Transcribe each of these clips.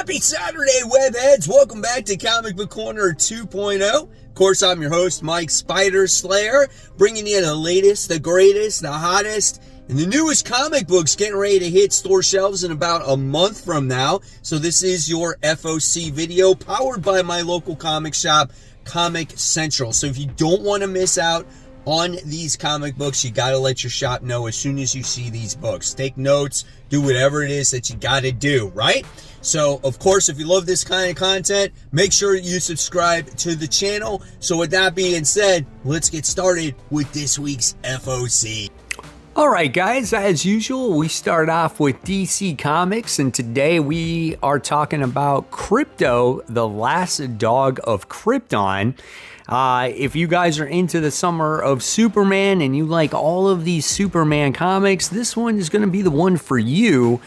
Happy Saturday, webheads! Welcome back to Comic Book Corner 2.0. Of course, I'm your host, Mike Spider Slayer, bringing you the latest, the greatest, the hottest, and the newest comic books getting ready to hit store shelves in about a month from now. So this is your FOC video, powered by my local comic shop, Comic Central. So if you don't want to miss out on these comic books, you got to let your shop know as soon as you see these books. Take notes, do whatever it is that you got to do, right? So, of course, if you love this kind of content, make sure you subscribe to the channel. So with that being said, let's get started with this week's FOC. All right, guys, as usual, we start off with DC Comics, and today we are talking about Krypto, the Last Dog of Krypton. If you guys are into the summer of Superman and you like all of these Superman comics, this one is going to be the one for you.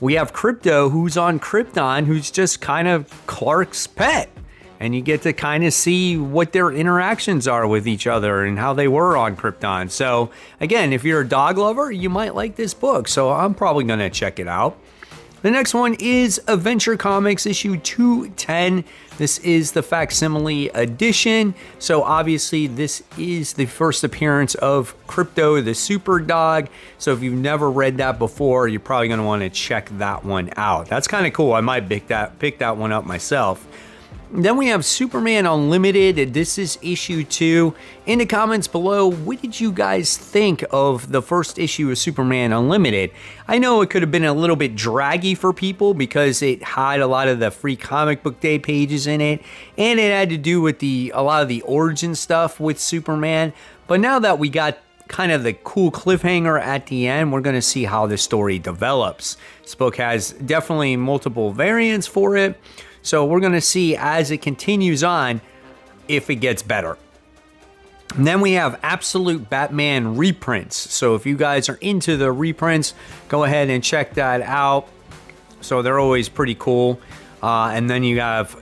We have Krypto, who's on Krypton, who's just kind of Clark's pet. And you get to kind of see what their interactions are with each other and how they were on Krypton. So, again, if you're a dog lover, you might like this book. So I'm probably going to check it out. The next one is Adventure Comics issue 210. This is the facsimile edition. So obviously this is the first appearance of Krypto, the super dog. So if you've never read that before, you're probably going to want to check that one out. That's kind of cool. I might pick that one up myself. Then we have Superman Unlimited. This is issue 2. In the comments below, what did you guys think of the first issue of Superman Unlimited? I know it could have been a little bit draggy for people because it had a lot of the free comic book day pages in it, and it had to do with a lot of the origin stuff with Superman. But now that we got kind of the cool cliffhanger at the end, we're going to see how the story develops. This book has definitely multiple variants for it. So we're going to see as it continues on if it gets better. And then we have Absolute Batman reprints. So if you guys are into the reprints, go ahead and check that out. So they're always pretty cool. And then you have,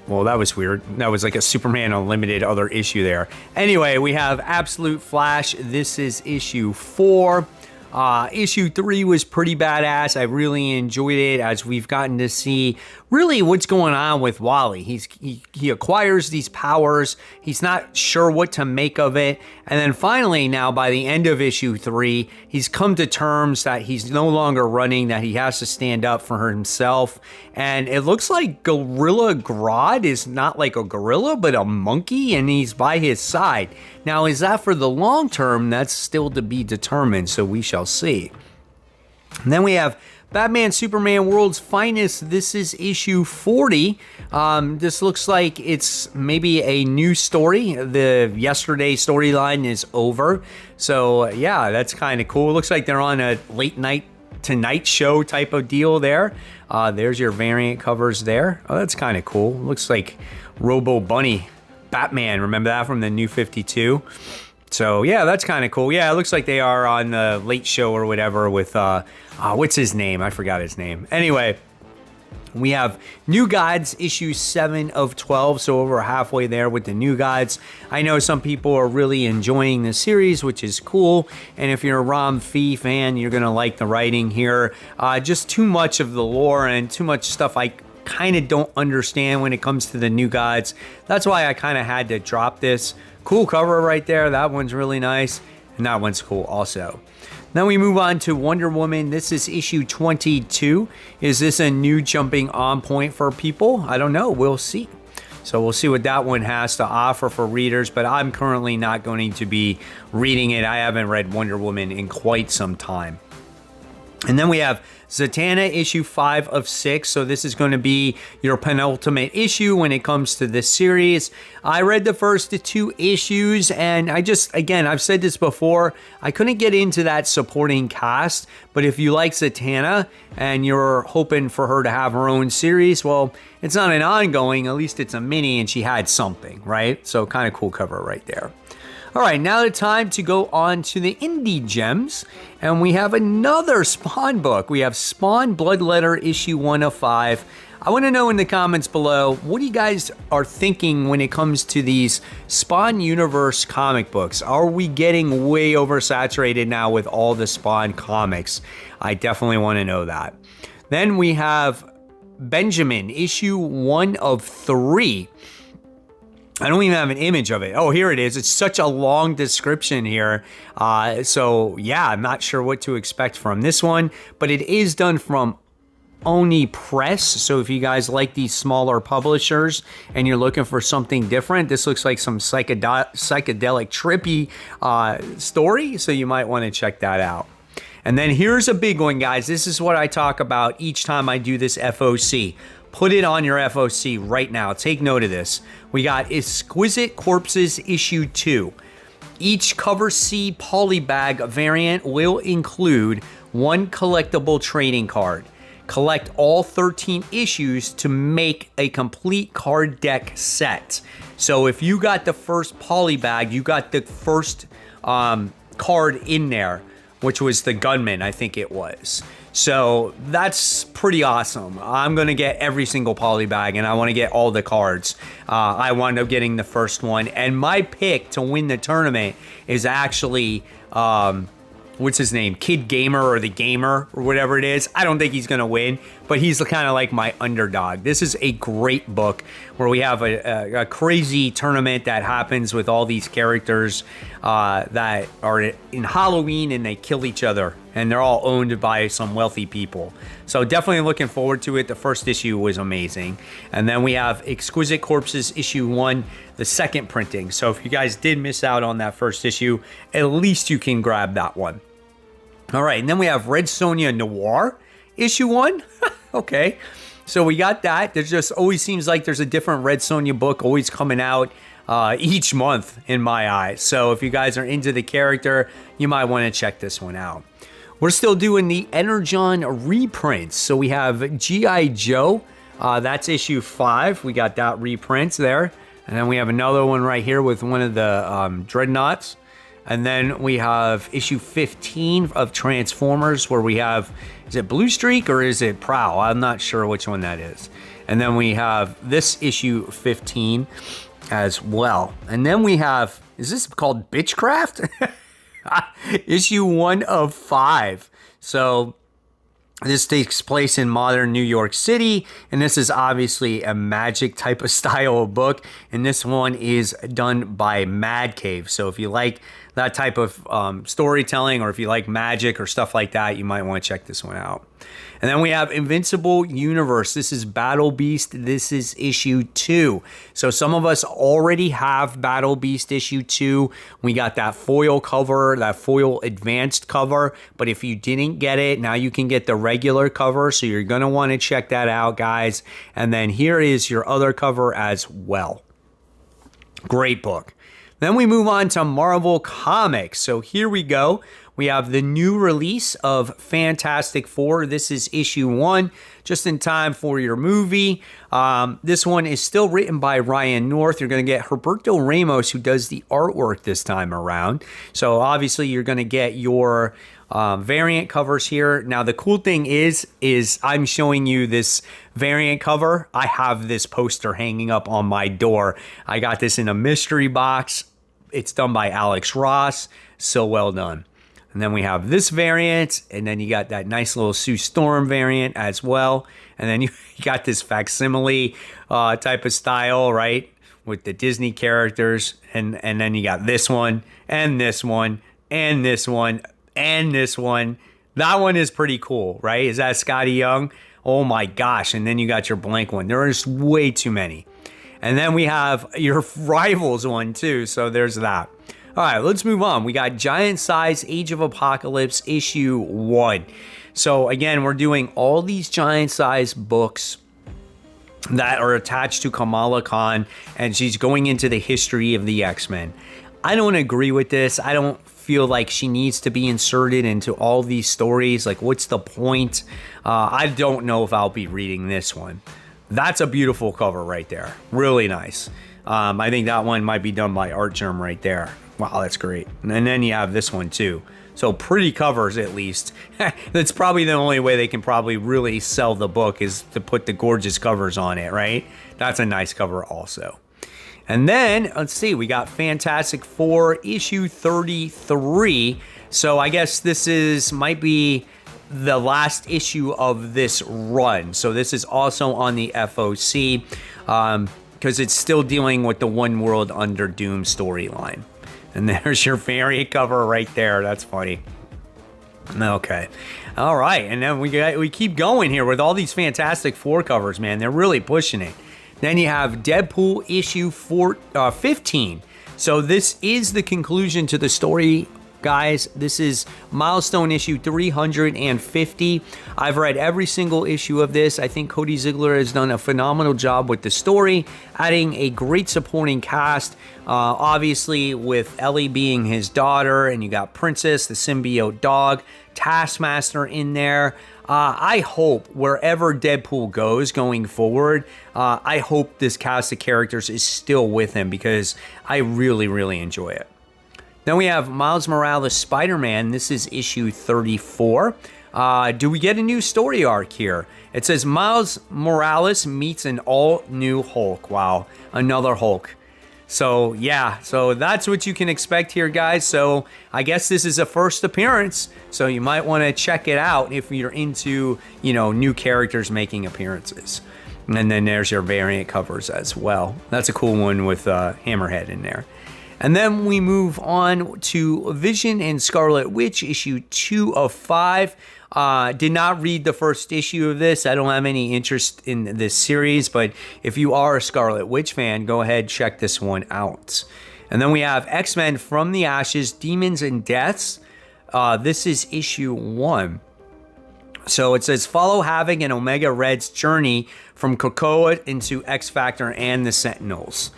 well, that was weird. That was like a Superman Unlimited other issue there. Anyway, we have Absolute Flash. This is issue 4. Issue 3 was pretty badass. I really enjoyed it as we've gotten to see really what's going on with Wally. He acquires these powers. He's not sure what to make of it. And then finally, now by the end of issue 3, he's come to terms that he's no longer running, that he has to stand up for himself. And it looks like Gorilla Grodd is not like a gorilla, but a monkey, and he's by his side. Now, is that for the long term? That's still to be determined, so we shall see. And then we have Batman Superman World's Finest. This is issue 40. This looks like it's maybe a new story. The yesterday storyline is over. So, yeah, that's kind of cool. It looks like they're on a late night tonight show type of deal there. There's your variant covers there. Oh, that's kind of cool. Looks like Robo Bunny Batman. Remember that from the New 52? So, yeah, that's kind of cool. Yeah, it looks like they are on the late show or whatever with, what's his name? I forgot his name. Anyway, we have New Gods, issue 7 of 12, so over halfway there with the New Gods. I know some people are really enjoying the series, which is cool, and if you're a Ram Fee fan, you're going to like the writing here. Just too much of the lore and too much stuff I kind of don't understand when it comes to the New Gods. That's why I kind of had to drop this. Cool cover right there. That one's really nice, and that one's cool also. Then we move on to Wonder Woman. This is issue 22. Is this a new jumping on point for people? I don't know. We'll see. So we'll see what that one has to offer for readers, but I'm currently not going to be reading it. I haven't read Wonder Woman in quite some time. And then we have Zatanna, issue 5 of 6. So this is going to be your penultimate issue when it comes to this series. I read the first 2 issues, and again, I've said this before, I couldn't get into that supporting cast. But if you like Zatanna and you're hoping for her to have her own series, well, it's not an ongoing, at least it's a mini, and she had something, right? So kind of cool cover right there. All right, now the time to go on to the Indie Gems, and we have another Spawn book. We have Spawn Bloodletter issue 1 of 5. I want to know in the comments below, what do you guys are thinking when it comes to these Spawn Universe comic books? Are we getting way oversaturated now with all the Spawn comics? I definitely want to know that. Then we have Benjamin, issue 1 of 3. I don't even have an image of it. Oh, here it is. It's such a long description here. So yeah, I'm not sure what to expect from this one, but it is done from Oni Press. So if you guys like these smaller publishers and you're looking for something different, this looks like some psychedelic trippy story. So you might want to check that out. And then here's a big one, guys. This is what I talk about each time I do this FOC. Put it on your FOC right now. Take note of this. We got Exquisite Corpses issue 2. Each cover C polybag variant will include 1 collectible trading card. Collect all 13 issues to make a complete card deck set. So if you got the first polybag, you got the first card in there, which was the Gunman, I think it was. So that's pretty awesome. I'm going to get every single polybag, and I want to get all the cards. I wound up getting the first one. And my pick to win the tournament is actually, what's his name? Kid Gamer or the Gamer or whatever it is. I don't think he's going to win, but he's kind of like my underdog. This is a great book where we have a crazy tournament that happens with all these characters that are in Halloween, and they kill each other, and they're all owned by some wealthy people. So definitely looking forward to it. The first issue was amazing. And then we have Exquisite Corpses issue 1, the second printing. So if you guys did miss out on that first issue, at least you can grab that one. All right, and then we have Red Sonja Noir issue 1. Okay, so we got that. There just always seems like there's a different Red Sonja book always coming out each month in my eyes. So if you guys are into the character, you might want to check this one out. We're still doing the Energon reprints. So we have G.I. Joe. That's issue 5. We got that reprint there. And then we have another one right here with one of the Dreadnoughts. And then we have issue 15 of Transformers, where we have, is it Blue Streak or is it Prowl? I'm not sure which one that is. And then we have this issue 15 as well. And then we have, is this called Bitchcraft? Issue 1 of 5. So this takes place in modern New York City, and this is obviously a magic type of style of book, and this one is done by Mad Cave. So if you like that type of storytelling, or if you like magic or stuff like that, you might want to check this one out. And then we have Invincible Universe. This is Battle Beast. This is issue 2. So some of us already have Battle Beast issue 2. We got that foil cover, that foil advanced cover. But if you didn't get it, now you can get the regular cover. So you're going to want to check that out, guys. And then here is your other cover as well. Great book. Then we move on to Marvel Comics. So here we go. We have the new release of Fantastic Four. This is issue 1, just in time for your movie. This one is still written by Ryan North. You're going to get Humberto Ramos, who does the artwork this time around. So obviously you're going to get your variant covers here. Now the cool thing is I'm showing you this variant cover. I have this poster hanging up on my door. I got this in a mystery box. It's done by Alex Ross. So well done. And then we have this variant, and then you got that nice little Sue Storm variant as well. And then you got this facsimile type of style, right, with the Disney characters. And then you got this one, and this one, and this one, and this one. That one is pretty cool, right? Is that Scotty Young? Oh my gosh. And then you got your blank one. There are just way too many. And then we have your Rivals one too, so there's that. All right, let's move on. We got Giant Size Age of Apocalypse issue 1. So again, we're doing all these giant size books that are attached to Kamala Khan, and she's going into the history of the X-Men. I don't agree with this. I don't feel like she needs to be inserted into all these stories. Like, what's the point? I don't know if I'll be reading this one. That's a beautiful cover right there. Really nice. I think that one might be done by Artgerm right there. Wow, that's great. And then you have this one too. So pretty covers, at least. That's probably the only way they can probably really sell the book, is to put the gorgeous covers on it, right? That's a nice cover also. And then, let's see, we got Fantastic Four issue 33. So I guess this might be the last issue of this run. So this is also on the FOC because it's still dealing with the One World Under Doom storyline. And there's your variant cover right there. That's funny. Okay. All right. And then we keep going here with all these Fantastic Four covers, man. They're really pushing it. Then you have Deadpool issue 15. So this is the conclusion to the story, guys. This is milestone issue 350. I've read every single issue of this. I think Cody Ziegler has done a phenomenal job with the story, adding a great supporting cast. Obviously, with Ellie being his daughter, and you got Princess, the symbiote dog, Taskmaster in there. I hope wherever Deadpool goes going forward, I hope this cast of characters is still with him because I really, really enjoy it. Then we have Miles Morales Spider-Man. This is issue 34. Do we get a new story arc here? It says Miles Morales meets an all-new Hulk. Wow, another Hulk. So, yeah, so that's what you can expect here, guys. So, I guess this is a first appearance, so you might want to check it out if you're into, new characters making appearances. And then there's your variant covers as well. That's a cool one with Hammerhead in there. And then we move on to Vision and Scarlet Witch, issue 2 of 5. Did not read the first issue of this. I don't have any interest in this series, but if you are a Scarlet Witch fan, go ahead, check this one out. And then we have X-Men From the Ashes, Demons and Deaths. This is issue 1. So it says, follow Havoc and Omega Red's journey from Krakoa into X-Factor and the Sentinels.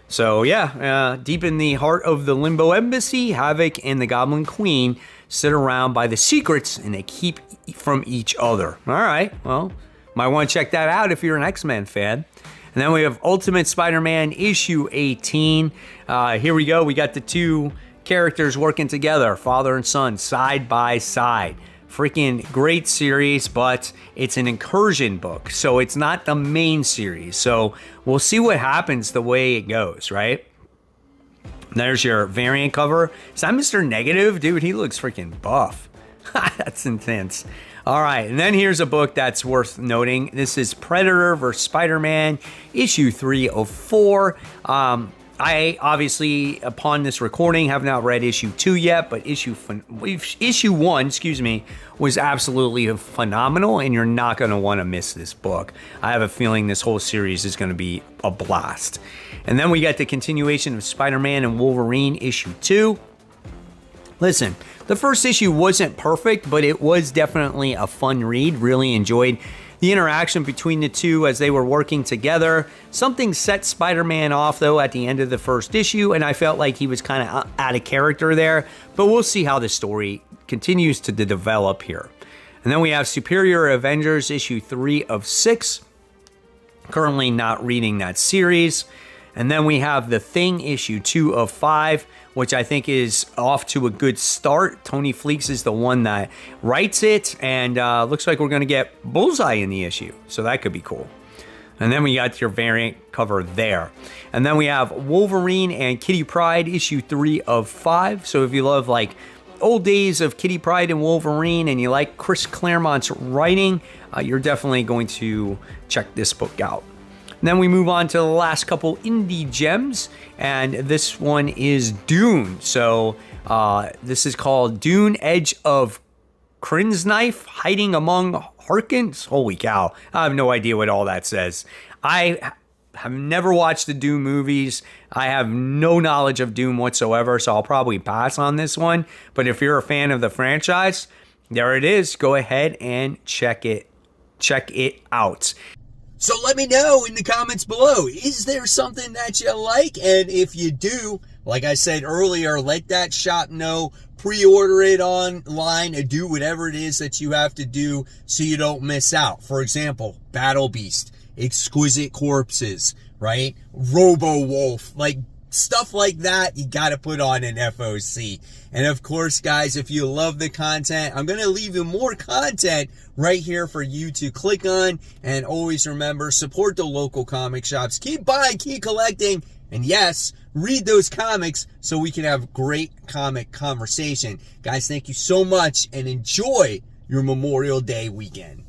So yeah, deep in the heart of the Limbo Embassy, Havoc and the Goblin Queen sit around by the secrets and they keep from each other. All right, well, might want to check that out if you're an X-Men fan. And then we have Ultimate Spider-Man issue 18. Here we go. We got the two characters working together, father and son, side by side. Freaking great series, but it's an incursion book, so it's not the main series. So we'll see what happens the way it goes, right? There's your variant cover. Is that Mr. Negative? Dude, he looks freaking buff. That's intense. All right, and then here's a book that's worth noting. This is Predator vs. Spider-Man, issue 304. I obviously, upon this recording, have not read issue 2 yet, but issue 1, was absolutely phenomenal, and you're not going to want to miss this book. I have a feeling this whole series is going to be a blast. And then we got the continuation of Spider-Man and Wolverine issue 2. Listen, the first issue wasn't perfect, but it was definitely a fun read. Really enjoyed the interaction between the two as they were working together. Something set Spider-Man off, though, at the end of the first issue, and I felt like he was kind of out of character there. But we'll see how the story continues to develop here. And then we have Superior Avengers issue 3 of 6. Currently not reading that series. And then we have The Thing issue 2 of 5, which I think is off to a good start. Tony Fleecs is the one that writes it, and looks like we're going to get Bullseye in the issue, so that could be cool. And then we got your variant cover there. And then we have Wolverine and Kitty Pryde issue 3 of 5. So if you love like old days of Kitty Pryde and Wolverine and you like Chris Claremont's writing, you're definitely going to check this book out. Then we move on to the last couple indie gems, and this one is Dune. So this is called Dune: Edge of Crinsknife, Hiding Among Harkins. Holy cow, I have no idea what all that says. I have never watched the Dune movies. I have no knowledge of Dune whatsoever, so I'll probably pass on this one. But if you're a fan of the franchise, there it is. Go ahead and check it out. So let me know in the comments below, is there something that you like? And if you do, like I said earlier, let that shop know, pre-order it online, and do whatever it is that you have to do so you don't miss out. For example, Battle Beast, Exquisite Corpses, right? Robo Wolf, like stuff like that, you got to put on an FOC. And of course, guys, if you love the content, I'm going to leave you more content right here for you to click on. And always remember, support the local comic shops. Keep buying, keep collecting, and yes, read those comics so we can have great comic conversation. Guys, thank you so much and enjoy your your Memorial Day weekend.